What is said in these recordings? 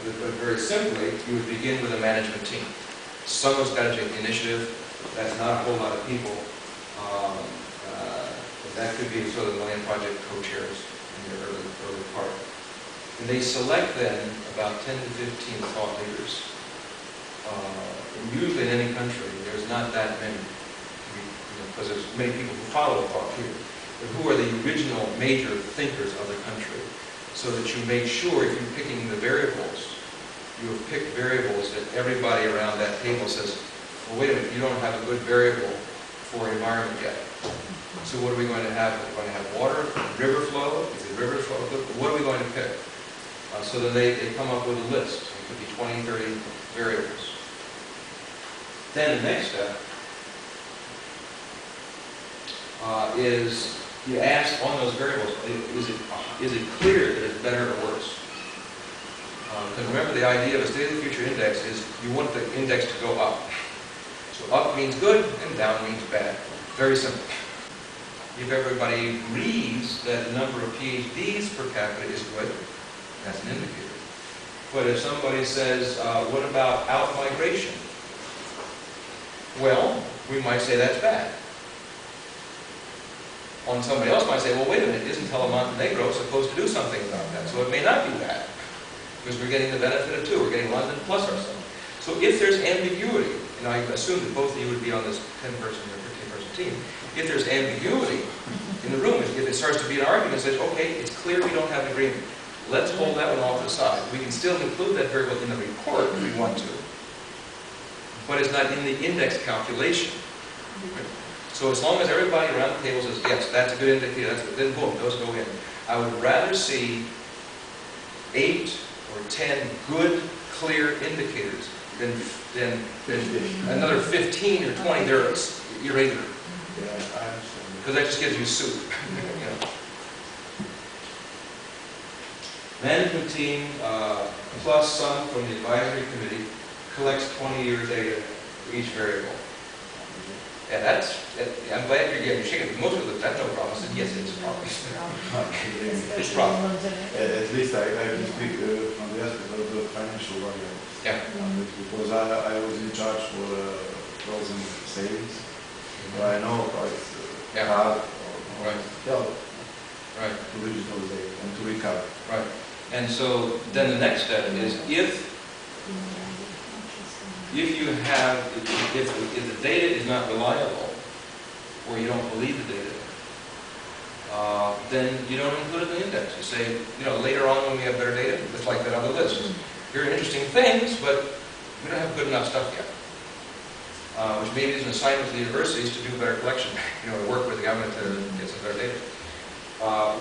but very simply, you would begin with a management team. Someone's got to take the initiative. That's not a whole lot of people. That could be sort of the Millennium Project co-chairs in the early part. And they select then about 10 to 15 thought leaders. Usually in any country, there's not that many, because there's many people who follow a thought leader. But who are the original major thinkers of the country? So that you make sure, if you're picking the variables, you have picked variables that everybody around that table says, well, wait a minute, you don't have a good variable for environment yet. So what are we going to have? Are we going to have water, river flow? Is the river flow good? What are we going to pick? So then they come up with a list. It could be 20, 30 variables. Then the next step is you ask on those variables, is it clear that it's better or worse? Because remember, the idea of a State of the Future index is you want the index to go up. So up means good and down means bad. Very simple. If everybody agrees that the number of PhDs per capita is good, that's an indicator. But if somebody says, what about out-migration? Well, we might say that's bad. And somebody else might say, well, wait a minute, isn't Montenegro supposed to do something about that? So it may not be bad, because we're getting the benefit of two. We're getting London plus ourselves. So if there's ambiguity, and I assume that both of you would be on this 10-person or 15-person team, if there's ambiguity in the room, if it starts to be an argument that says, okay, it's clear we don't have an agreement, let's hold that one off to the side. We can still include that variable in the report if we want to, but it's not in the index calculation. Right? So as long as everybody around the table says, yes, that's a good indicator, that's good, then boom, those go in. I would rather see 8 or 10 good, clear indicators than another 15 or 20 that are irregular. Yeah, I understand. Because that just gives you soup. You know. Management team plus some from the advisory committee collects 20 years data for each variable. And I'm glad you're getting shaken. Most of them have no problem. I said, yes, it's a problem. It's a problem. At least I can speak from the aspect of the financial variables. Yeah. Because I was in charge for frozen savings. So I know how it's hard or help to reach those data and to recover. Right. And so then the next step is if the data is not reliable, or you don't believe the data, then you don't include it in the index. You say, later on when we have better data, it's like that other list. Here are interesting things, but we don't have good enough stuff yet. Which maybe is an assignment to the universities to do better collection, to work with the government to get some better data.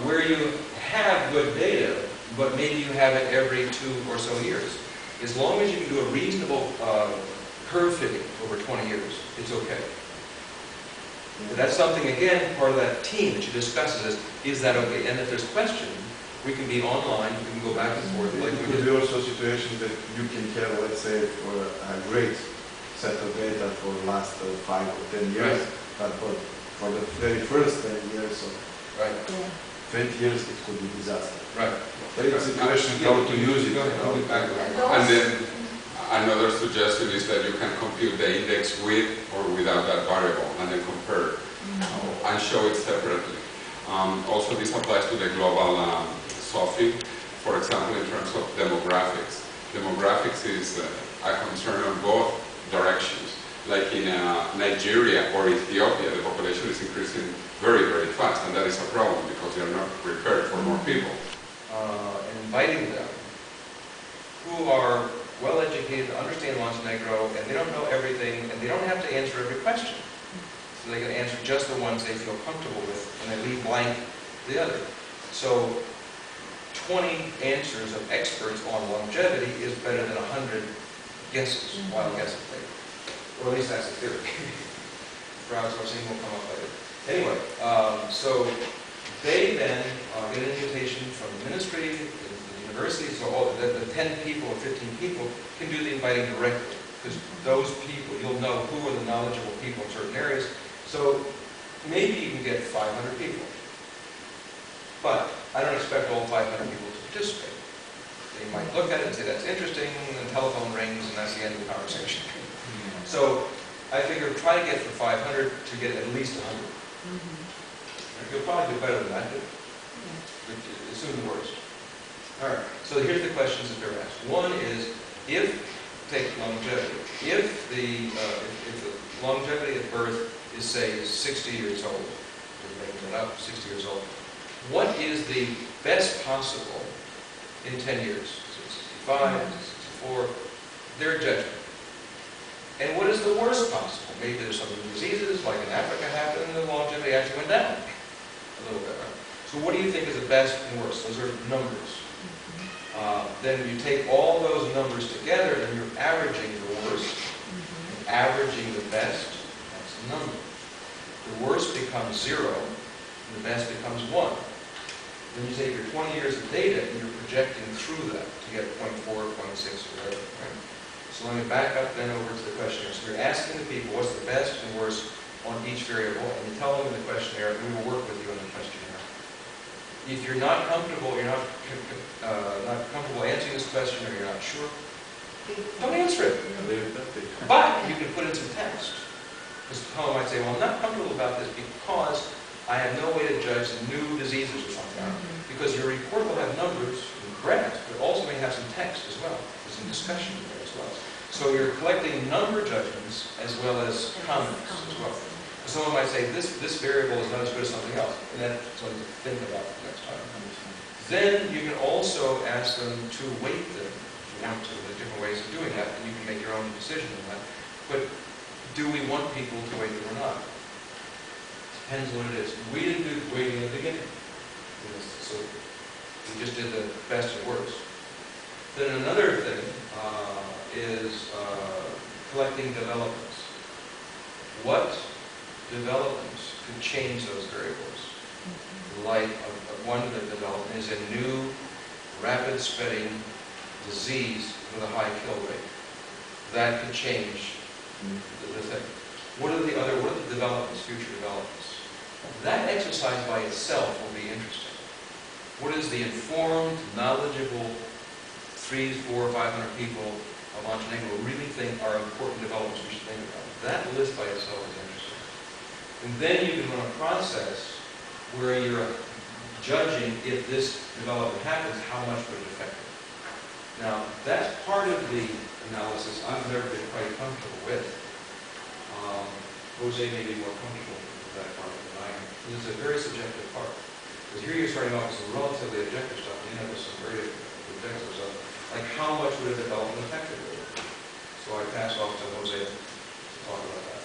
Where you have good data, but maybe you have it every 2 or so years. As long as you can do a reasonable curve fitting over 20 years, it's okay. But that's something, again, part of that team that you discuss is that okay? And if there's question, we can be online, we can go back and forth. Like it could be also situations that you can have, let's say, for a great set of data for the last 5 or 10 years, but for the very first 10 years or 20 years, it could be disaster. Right. But it's a question how to use it. And then another suggestion is that you can compute the index with or without that variable and then compare and show it separately. Also, this applies to the global M-SOFI, for example, in terms of demographics. Demographics is a concern on both directions. Like in Nigeria or Ethiopia, the population is increasing very, very fast, and that is a problem because they are not prepared for more people. And inviting them who are well-educated, understand Montenegro, and they don't know everything, and they don't have to answer every question. So they can answer just the ones they feel comfortable with, and they leave blank the other. So 20 answers of experts on longevity is better than 100 guesses, wild guesses later. Or at least that's the theory. Crowdsourcing will come up later. Anyway, so they then get an invitation from the ministry, the university, so all the 10 people or 15 people can do the inviting directly. Because those people, you'll know who are the knowledgeable people in certain areas. So maybe you can get 500 people. But I don't expect all 500 people to participate. So you might look at it and say, that's interesting, and the telephone rings, and that's the end of the conversation. So I figure try to get for 500 to get at least 100. You'll probably do better than that, but assume the worst. All right, so here's the questions that they're asked. One is, if, take longevity, if the longevity at birth is, say, 60 years old, just making it up, 60 years old, what is the best possible in 10 years? 65, 64, their judgment. And what is the worst possible? Maybe there's some diseases, like in Africa happened, and the longevity actually went down a little bit. Right? So what do you think is the best and worst? Those are numbers. Then you take all those numbers together, and you're averaging the worst, and averaging the best. That's the number. The worst becomes 0, and the best becomes 1. Then you take your 20 years of data, and you're projecting through that to get 0.4, 0.6, or whatever. Right? So let me back up then over to the questionnaire. So you're asking the people what's the best and worst on each variable, and you tell them in the questionnaire, and we will work with you on the questionnaire. If you're not comfortable, you're not comfortable answering this question, or you're not sure, don't answer it. But you can put in some text. Because Colin might say, well, I'm not comfortable about this because I have no way to judge new diseases or something. Because your report will have numbers and graphs, but also may have some text as well. There's some discussion in there as well. So you're collecting number judgments as well as comments as well. Someone might say, this variable is not as good as something else, and that's something to think about next time. Then you can also ask them to weight them, if you want to. There's different ways of doing that, and you can make your own decision on that. But do we want people to weight them or not? Depends what it is. We didn't do the weighting in the beginning. So we just did the best and worst. Then another thing is collecting developments. What developments could change those variables? Like one of the development is a new, rapid spreading disease with a high kill rate. That could change the thing. What are the developments, future developments? That exercise by itself will be interesting. What is the informed, knowledgeable 300, 400, 500 people of Montenegro really think are important developments we should think about? That list by itself is interesting. And then you can run a process where you're judging if this development happens, how much would it affect it. Now, that's part of the analysis I've never been quite comfortable with. Jose may be more comfortable with that part than I am. This is a very subjective part. Because here you're starting off with some relatively objective stuff, and you end up with some very objective stuff. Like how much would a development affect it? So I pass off to Jose to talk about that.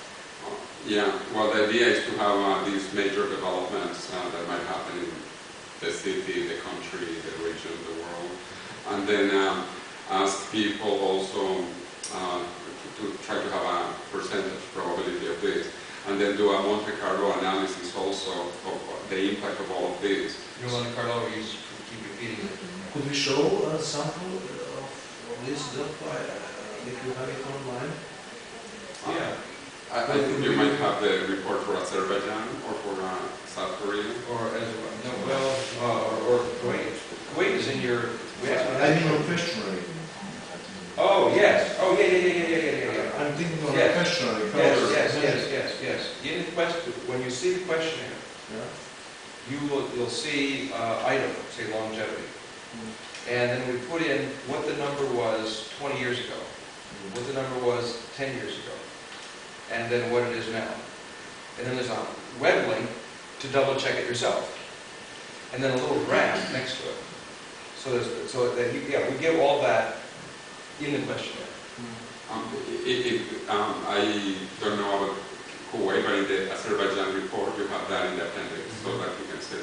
Yeah, well, the idea is to have these major developments that might happen in the city, the country, the region, the world. And then ask people also to try to have a percentage probability of this. And then do a Monte Carlo analysis also of the impact of all of this. You Monte Carlo, you keep repeating it. Could we show a sample of this delta if you have it online? Yeah. I think you might have the report for Azerbaijan or for South Korea. Or as well, or Kuwait. Kuwait is in your. I mean on questionnaire. Oh yes. Oh yeah. I'm thinking on Yes. a questionnaire. Yes. In the question, when you see the questionnaire, you'll see item, say longevity, and then we put in what the number was 20 years ago, what the number was 10 years ago, and then what it is now. And then there's a web link to double check it yourself. And then a little graph next to it. So that we give all that in the questionnaire. I don't know about Kuwait, but in the Azerbaijan report you have that in the appendix, so that you can see